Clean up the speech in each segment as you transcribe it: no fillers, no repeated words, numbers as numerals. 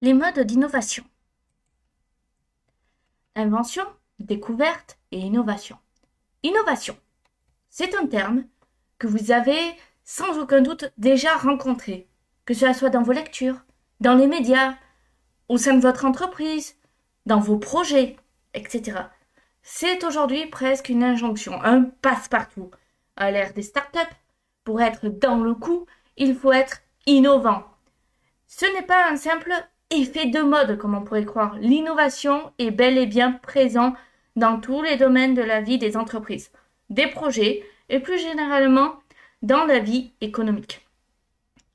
Les modes d'innovation. Invention, découverte et innovation. Innovation, c'est un terme que vous avez sans aucun doute déjà rencontré, que cela soit dans vos lectures, dans les médias, au sein de votre entreprise, dans vos projets, etc. C'est aujourd'hui presque une injonction, un passe-partout. À l'ère des startups, pour être dans le coup, il faut être innovant. Ce n'est pas un simple effet de mode, comme on pourrait croire. L'innovation est bel et bien présente dans tous les domaines de la vie des entreprises, des projets et plus généralement dans la vie économique.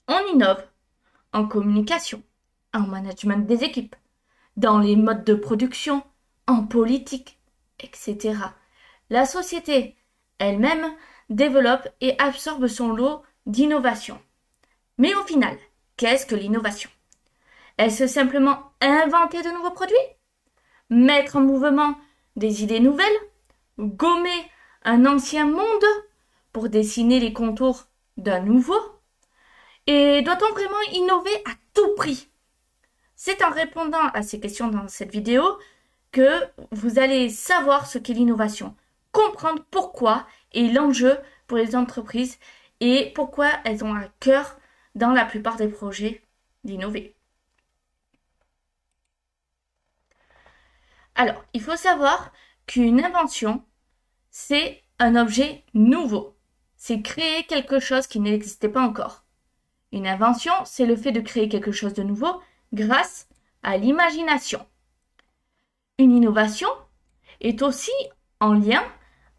On innove en communication, en management des équipes, dans les modes de production, en politique, etc. La société elle-même développe et absorbe son lot d'innovation. Mais au final, qu'est-ce que l'innovation? Est-ce simplement inventer de nouveaux produits? Mettre en mouvement des idées nouvelles? Gommer un ancien monde pour dessiner les contours d'un nouveau? Et doit-on vraiment innover à tout prix? C'est en répondant à ces questions dans cette vidéo que vous allez savoir ce qu'est l'innovation, comprendre pourquoi et l'enjeu pour les entreprises et pourquoi elles ont à cœur dans la plupart des projets d'innover. Alors, il faut savoir qu'une invention, c'est un objet nouveau. C'est créer quelque chose qui n'existait pas encore. Une invention, c'est le fait de créer quelque chose de nouveau grâce à l'imagination. Une innovation est aussi en lien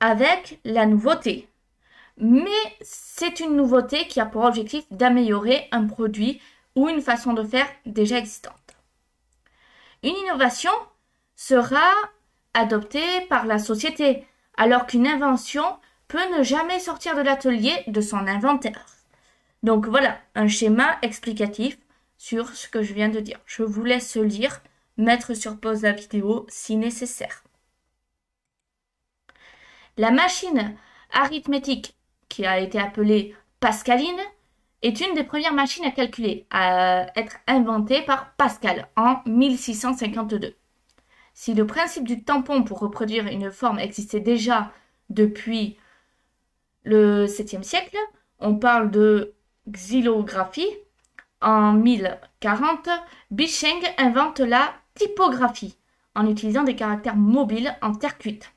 avec la nouveauté. Mais c'est une nouveauté qui a pour objectif d'améliorer un produit ou une façon de faire déjà existante. Une innovation sera adoptée par la société, alors qu'une invention peut ne jamais sortir de l'atelier de son inventeur. Donc voilà, un schéma explicatif sur ce que je viens de dire. Je vous laisse lire, mettre sur pause la vidéo si nécessaire. La machine arithmétique, qui a été appelée pascaline, est une des premières machines à calculer, à être inventée par Pascal en 1652. Si le principe du tampon pour reproduire une forme existait déjà depuis le 7e siècle, on parle de xylographie. En 1040, Bischeng invente la typographie en utilisant des caractères mobiles en terre cuite.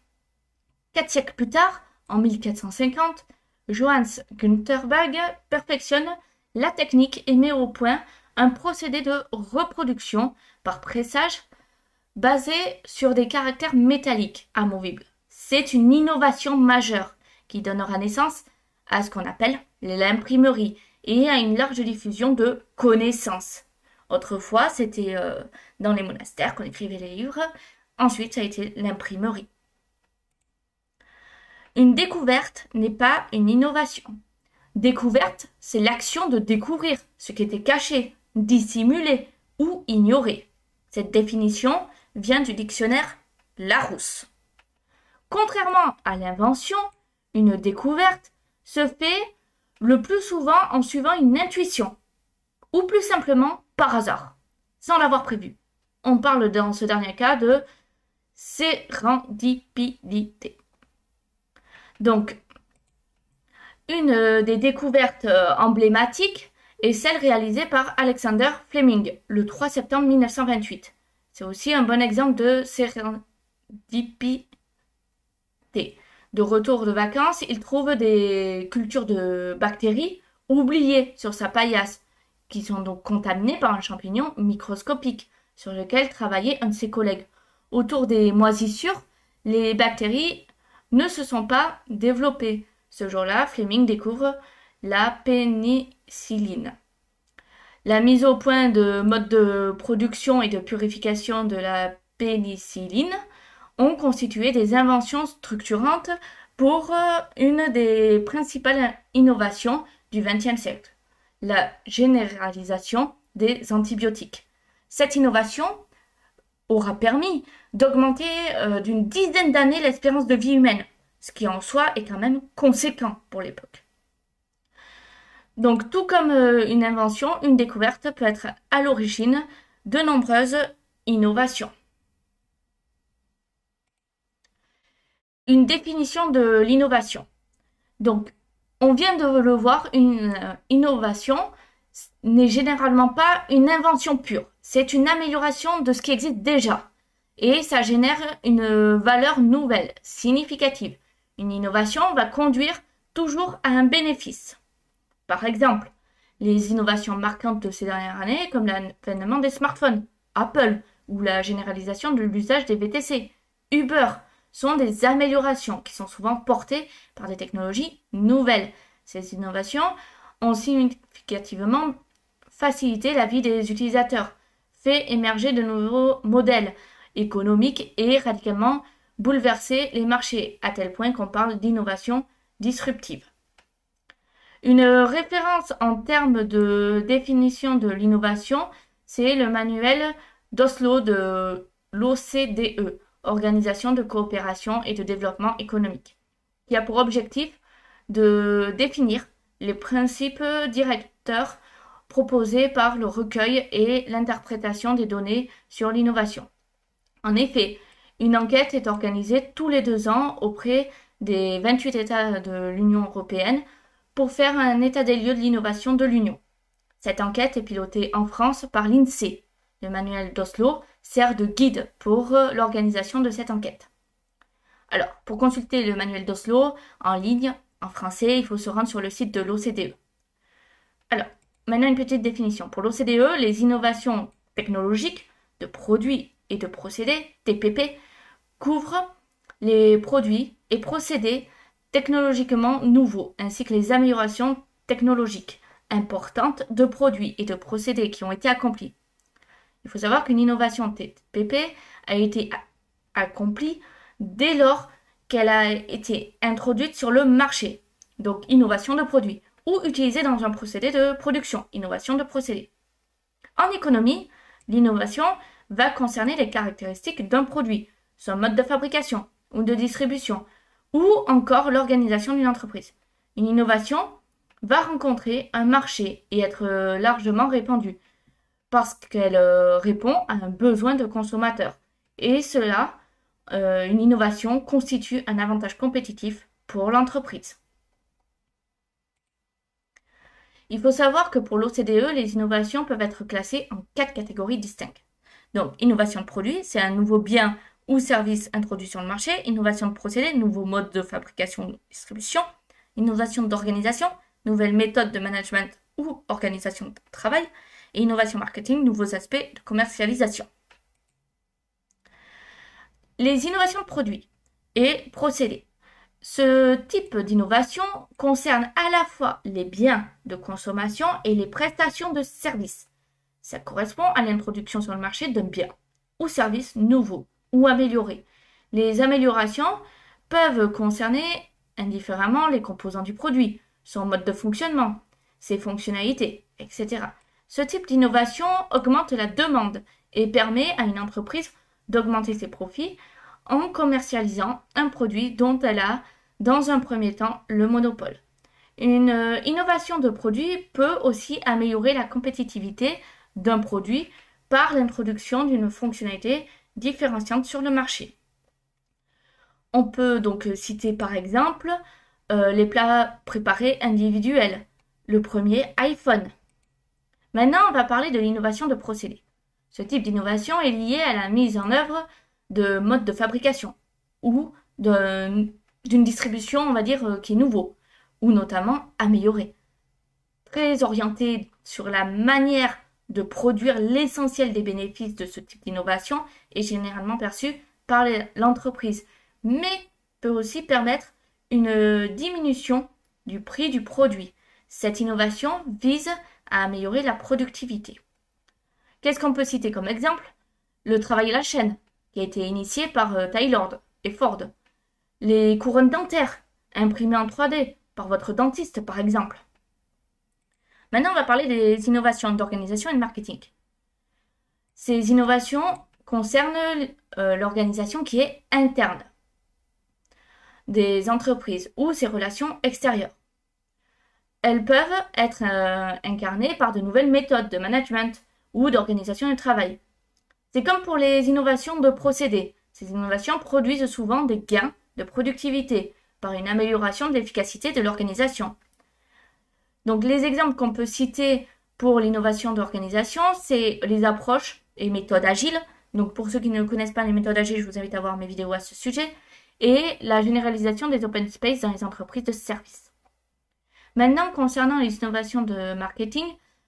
4 siècles plus tard, en 1450, Johannes Gutenberg perfectionne la technique et met au point un procédé de reproduction par pressage basé sur des caractères métalliques amovibles. C'est une innovation majeure qui donnera naissance à ce qu'on appelle l'imprimerie et à une large diffusion de connaissances. Autrefois, c'était dans les monastères qu'on écrivait les livres. Ensuite, ça a été l'imprimerie. Une découverte n'est pas une innovation. Découverte, c'est l'action de découvrir ce qui était caché, dissimulé ou ignoré. Cette définition vient du dictionnaire Larousse. Contrairement à l'invention, une découverte se fait le plus souvent en suivant une intuition, ou plus simplement par hasard, sans l'avoir prévu. On parle dans ce dernier cas de sérendipité. Donc, une des découvertes emblématiques est celle réalisée par Alexander Fleming le 3 septembre 1928. C'est aussi un bon exemple de sérendipité. De retour de vacances, il trouve des cultures de bactéries oubliées sur sa paillasse, qui sont donc contaminées par un champignon microscopique sur lequel travaillait un de ses collègues. Autour des moisissures, les bactéries ne se sont pas développées. Ce jour-là, Fleming découvre la pénicilline. La mise au point de modes de production et de purification de la pénicilline ont constitué des inventions structurantes pour une des principales innovations du XXe siècle, la généralisation des antibiotiques. Cette innovation aura permis d'augmenter d'une dizaine d'années l'espérance de vie humaine, ce qui en soi est quand même conséquent pour l'époque. Donc tout comme une invention, une découverte peut être à l'origine de nombreuses innovations. Une définition de l'innovation. Donc, on vient de le voir, une innovation n'est généralement pas une invention pure. C'est une amélioration de ce qui existe déjà. Et ça génère une valeur nouvelle, significative. Une innovation va conduire toujours à un bénéfice. Par exemple, les innovations marquantes de ces dernières années, comme l'avènement des smartphones, Apple, ou la généralisation de l'usage des VTC, Uber, sont des améliorations qui sont souvent portées par des technologies nouvelles. Ces innovations ont significativement facilité la vie des utilisateurs, fait émerger de nouveaux modèles économiques et radicalement bouleversé les marchés, à tel point qu'on parle d'innovation disruptive. Une référence en termes de définition de l'innovation, c'est le manuel d'Oslo de l'OCDE, Organisation de coopération et de développement économique, qui a pour objectif de définir les principes directeurs proposés par le recueil et l'interprétation des données sur l'innovation. En effet, une enquête est organisée tous les 2 ans auprès des 28 États de l'Union européenne pour faire un état des lieux de l'innovation de l'Union. Cette enquête est pilotée en France par l'INSEE. Le manuel d'Oslo sert de guide pour l'organisation de cette enquête. Alors, pour consulter le manuel d'Oslo en ligne, en français, il faut se rendre sur le site de l'OCDE. Alors, maintenant une petite définition. Pour l'OCDE, les innovations technologiques de produits et de procédés, TPP, couvrent les produits et procédés technologiquement nouveaux, ainsi que les améliorations technologiques importantes de produits et de procédés qui ont été accomplis. Il faut savoir qu'une innovation TPP a été accomplie dès lors qu'elle a été introduite sur le marché, donc innovation de produit, ou utilisée dans un procédé de production, innovation de procédé. En économie, l'innovation va concerner les caractéristiques d'un produit, son mode de fabrication ou de distribution, ou encore l'organisation d'une entreprise. Une innovation va rencontrer un marché et être largement répandue, parce qu'elle répond à un besoin de consommateur. Et cela, une innovation constitue un avantage compétitif pour l'entreprise. Il faut savoir que pour l'OCDE, les innovations peuvent être classées en 4 catégories distinctes. Donc, innovation de produit, c'est un nouveau bien ou service introduit sur le marché. Innovation de procédé, nouveau mode de fabrication ou distribution. Innovation d'organisation, nouvelle méthode de management ou organisation de travail. Et innovation marketing, nouveaux aspects de commercialisation. Les innovations de produits et procédés. Ce type d'innovation concerne à la fois les biens de consommation et les prestations de services. Ça correspond à l'introduction sur le marché d'un bien ou service nouveau ou amélioré. Les améliorations peuvent concerner indifféremment les composants du produit, son mode de fonctionnement, ses fonctionnalités, etc. Ce type d'innovation augmente la demande et permet à une entreprise d'augmenter ses profits en commercialisant un produit dont elle a, dans un premier temps, le monopole. Une innovation de produit peut aussi améliorer la compétitivité d'un produit par l'introduction d'une fonctionnalité différenciante sur le marché. On peut donc citer par exemple les plats préparés individuels. Le premier, iPhone. Maintenant, on va parler de l'innovation de procédé. Ce type d'innovation est lié à la mise en œuvre de modes de fabrication ou d'une distribution, on va dire, qui est nouveau ou notamment amélioré. Très orienté sur la manière de produire l'essentiel des bénéfices de ce type d'innovation est généralement perçu par l'entreprise, mais peut aussi permettre une diminution du prix du produit. Cette innovation vise à améliorer la productivité. Qu'est-ce qu'on peut citer comme exemple? Le travail à la chaîne, qui a été initié par Taylor et Ford. Les couronnes dentaires, imprimées en 3D par votre dentiste par exemple. Maintenant, on va parler des innovations d'organisation et de marketing. Ces innovations concernent l'organisation qui est interne des entreprises ou ses relations extérieures. Elles peuvent être incarnées par de nouvelles méthodes de management ou d'organisation du travail. C'est comme pour les innovations de procédés. Ces innovations produisent souvent des gains de productivité par une amélioration de l'efficacité de l'organisation. Donc les exemples qu'on peut citer pour l'innovation d'organisation, c'est les approches et méthodes agiles. Donc pour ceux qui ne connaissent pas les méthodes agiles, je vous invite à voir mes vidéos à ce sujet. Et la généralisation des open space dans les entreprises de services. Maintenant, concernant les innovations de marketing,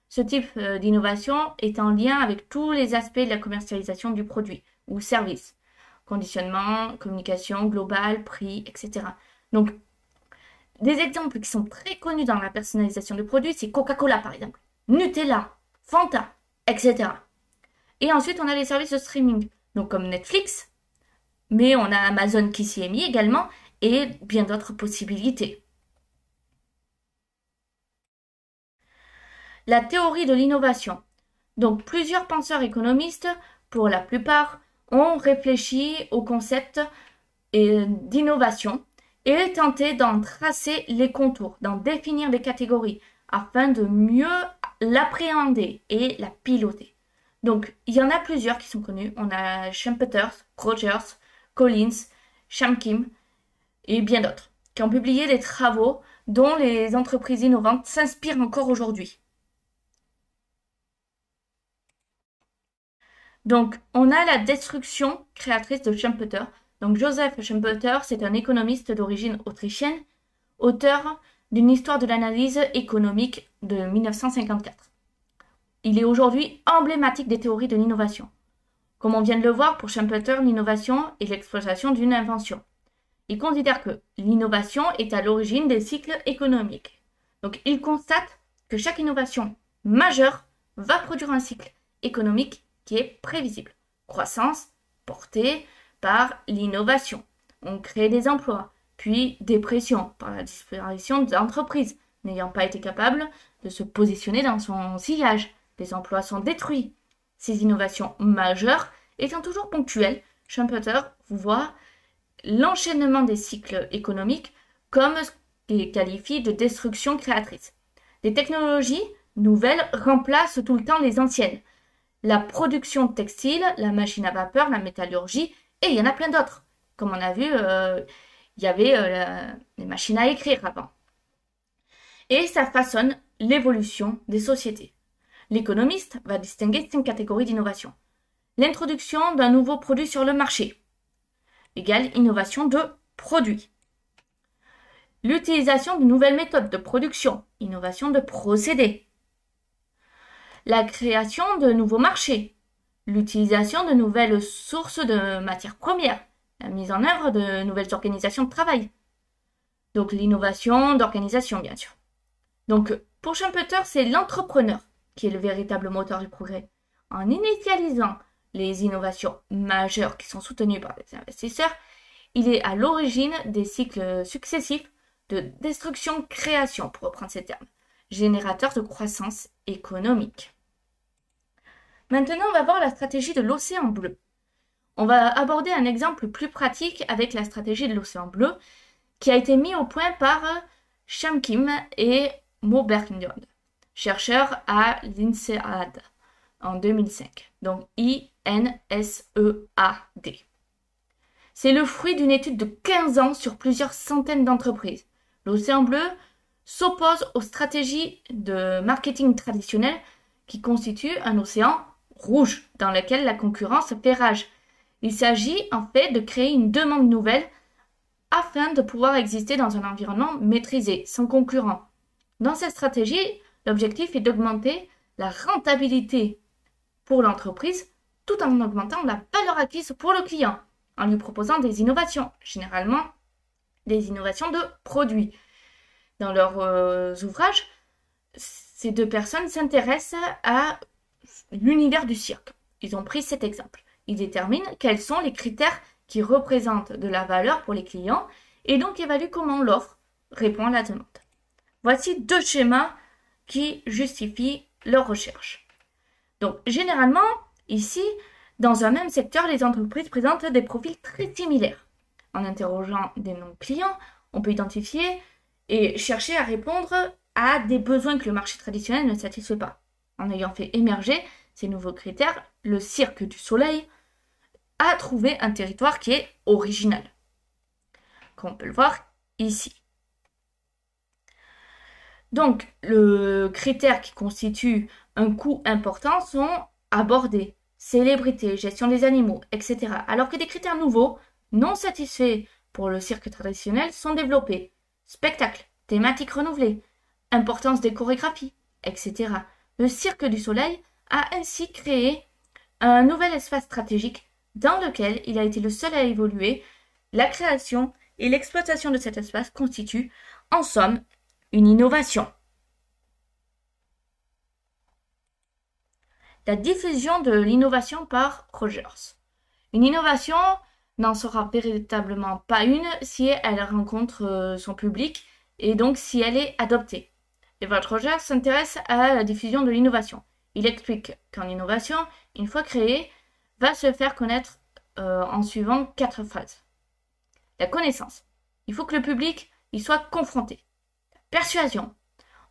ce type d'innovation est en lien avec tous les aspects de la commercialisation du produit ou service. Conditionnement, communication globale, prix, etc. Donc, des exemples qui sont très connus dans la personnalisation du produit, c'est Coca-Cola par exemple, Nutella, Fanta, etc. Et ensuite, on a les services de streaming, donc comme Netflix, mais on a Amazon qui s'y est mis également, et bien d'autres possibilités. La théorie de l'innovation. Donc plusieurs penseurs économistes, pour la plupart, ont réfléchi au concept d'innovation et tenté d'en tracer les contours, d'en définir les catégories, afin de mieux l'appréhender et la piloter. Donc il y en a plusieurs qui sont connus. On a Schumpeter, Rogers, Collins, Shamkim et bien d'autres, qui ont publié des travaux dont les entreprises innovantes s'inspirent encore aujourd'hui. Donc, on a la destruction créatrice de Schumpeter. Donc, Joseph Schumpeter, c'est un économiste d'origine autrichienne, auteur d'une histoire de l'analyse économique de 1954. Il est aujourd'hui emblématique des théories de l'innovation. Comme on vient de le voir, pour Schumpeter, l'innovation est l'exploitation d'une invention. Il considère que l'innovation est à l'origine des cycles économiques. Donc, il constate que chaque innovation majeure va produire un cycle économique qui est prévisible. Croissance portée par l'innovation. On crée des emplois, puis dépression par la disparition d'entreprises n'ayant pas été capables de se positionner dans son sillage. Les emplois sont détruits. Ces innovations majeures étant toujours ponctuelles, Schumpeter voit l'enchaînement des cycles économiques comme ce qu'il qualifie de destruction créatrice. Les technologies nouvelles remplacent tout le temps les anciennes. La production textile, la machine à vapeur, la métallurgie, et il y en a plein d'autres. Comme on a vu, il y avait les machines à écrire avant. Et ça façonne l'évolution des sociétés. L'économiste va distinguer 5 catégories d'innovation. L'introduction d'un nouveau produit sur le marché égale innovation de produit. L'utilisation de nouvelles méthodes de production, innovation de procédés. La création de nouveaux marchés, l'utilisation de nouvelles sources de matières premières, la mise en œuvre de nouvelles organisations de travail. Donc l'innovation d'organisation, bien sûr. Donc pour Schumpeter, c'est l'entrepreneur qui est le véritable moteur du progrès. En initialisant les innovations majeures qui sont soutenues par les investisseurs, il est à l'origine des cycles successifs de destruction-création, pour reprendre ces termes, générateurs de croissance économique. Maintenant, on va voir la stratégie de l'océan bleu. On va aborder un exemple plus pratique avec la stratégie de l'océan bleu qui a été mis au point par Shamkim et Mo Bergman, chercheurs à l'INSEAD en 2005. Donc INSEAD. C'est le fruit d'une étude de 15 ans sur plusieurs centaines d'entreprises. L'océan bleu s'oppose aux stratégies de marketing traditionnelles qui constituent un océan rouge dans lequel la concurrence fait rage. Il s'agit en fait de créer une demande nouvelle afin de pouvoir exister dans un environnement maîtrisé, sans concurrent. Dans cette stratégie, l'objectif est d'augmenter la rentabilité pour l'entreprise tout en augmentant la valeur acquise pour le client, en lui proposant des innovations, généralement des innovations de produits. Dans leurs ouvrages, ces deux personnes s'intéressent à l'univers du cirque. Ils ont pris cet exemple. Ils déterminent quels sont les critères qui représentent de la valeur pour les clients et donc évaluent comment l'offre répond à la demande. Voici deux schémas qui justifient leur recherche. Donc, généralement, ici, dans un même secteur, les entreprises présentent des profils très similaires. En interrogeant des noms clients, on peut identifier et chercher à répondre à des besoins que le marché traditionnel ne satisfait pas, en ayant fait émerger ces nouveaux critères, le Cirque du Soleil a trouvé un territoire qui est original, comme on peut le voir ici. Donc, le critère qui constitue un coût important sont abordés, célébrité, gestion des animaux, etc. Alors que des critères nouveaux, non satisfaits pour le cirque traditionnel, sont développés. Spectacle, thématique renouvelée, importance des chorégraphies, etc. Le Cirque du Soleil a ainsi créé un nouvel espace stratégique dans lequel il a été le seul à évoluer. La création et l'exploitation de cet espace constituent, en somme, une innovation. La diffusion de l'innovation par Rogers. Une innovation n'en sera véritablement pas une si elle rencontre son public et donc si elle est adoptée. Evert Rogers s'intéresse à la diffusion de l'innovation. Il explique qu'en innovation, une fois créée, va se faire connaître en suivant 4 phases. La connaissance. Il faut que le public y soit confronté. La persuasion.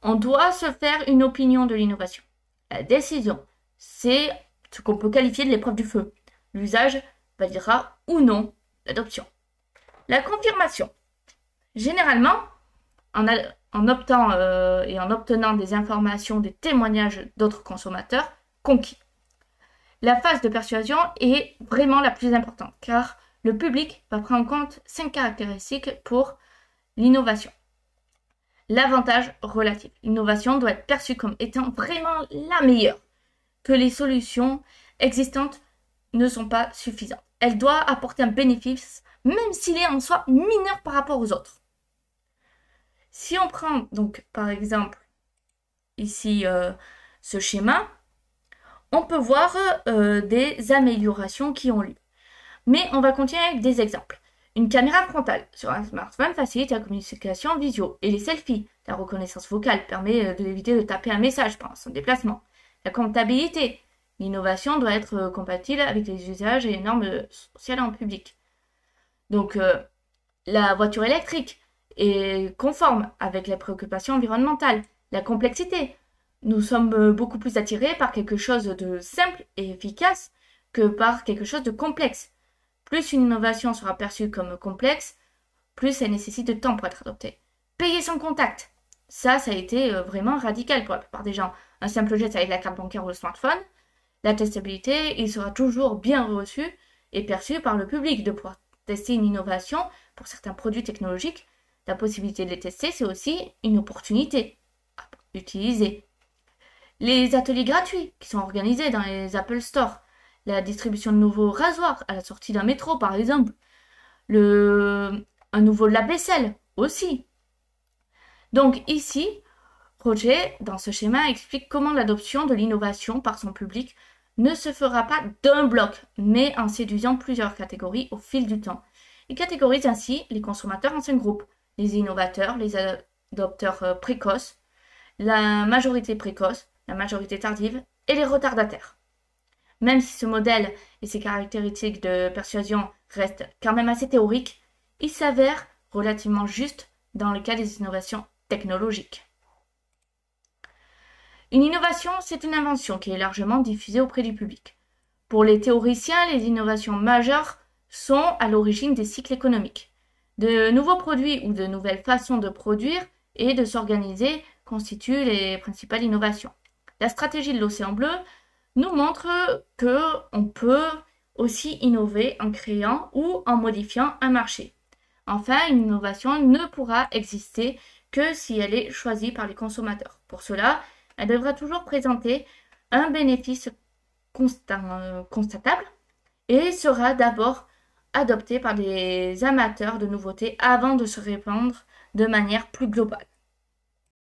On doit se faire une opinion de l'innovation. La décision. C'est ce qu'on peut qualifier de l'épreuve du feu. L'usage validera ou non l'adoption. La confirmation. Généralement, en obtenant des informations, des témoignages d'autres consommateurs conquis. La phase de persuasion est vraiment la plus importante car le public va prendre en compte 5 caractéristiques pour l'innovation. L'avantage relatif. L'innovation doit être perçue comme étant vraiment la meilleure, que les solutions existantes ne sont pas suffisantes. Elle doit apporter un bénéfice, même s'il est en soi mineur par rapport aux autres. Si on prend donc par exemple ici ce schéma, on peut voir des améliorations qui ont lieu. Mais on va continuer avec des exemples. Une caméra frontale sur un smartphone facilite la communication visio et les selfies. La reconnaissance vocale permet d'éviter de taper un message pendant son déplacement. La comptabilité. L'innovation doit être compatible avec les usages et les normes sociales en public. Donc, la voiture électrique est conforme avec les préoccupations environnementales. La complexité. Nous sommes beaucoup plus attirés par quelque chose de simple et efficace que par quelque chose de complexe. Plus une innovation sera perçue comme complexe, plus elle nécessite de temps pour être adoptée. Payer sans contact. Ça a été vraiment radical pour la plupart des gens. Un simple geste avec la carte bancaire ou le smartphone. La testabilité, il sera toujours bien reçu et perçu par le public. De pouvoir tester une innovation pour certains produits technologiques, la possibilité de les tester, c'est aussi une opportunité à utiliser. Les ateliers gratuits qui sont organisés dans les Apple Store. La distribution de nouveaux rasoirs à la sortie d'un métro, par exemple. Un nouveau lave-vaisselle aussi. Donc ici, Roger, dans ce schéma, explique comment l'adoption de l'innovation par son public ne se fera pas d'un bloc, mais en séduisant plusieurs catégories au fil du temps. Il catégorise ainsi les consommateurs en 5 groupes. Les innovateurs, les adopteurs précoces, la majorité précoce, la majorité tardive et les retardataires. Même si ce modèle et ses caractéristiques de persuasion restent quand même assez théoriques, il s'avère relativement juste dans le cas des innovations technologiques. Une innovation, c'est une invention qui est largement diffusée auprès du public. Pour les théoriciens, les innovations majeures sont à l'origine des cycles économiques. De nouveaux produits ou de nouvelles façons de produire et de s'organiser constituent les principales innovations. La stratégie de l'océan bleu nous montre qu'on peut aussi innover en créant ou en modifiant un marché. Enfin, une innovation ne pourra exister que si elle est choisie par les consommateurs. Pour cela, elle devra toujours présenter un bénéfice constatable et sera d'abord adoptée par des amateurs de nouveautés avant de se répandre de manière plus globale.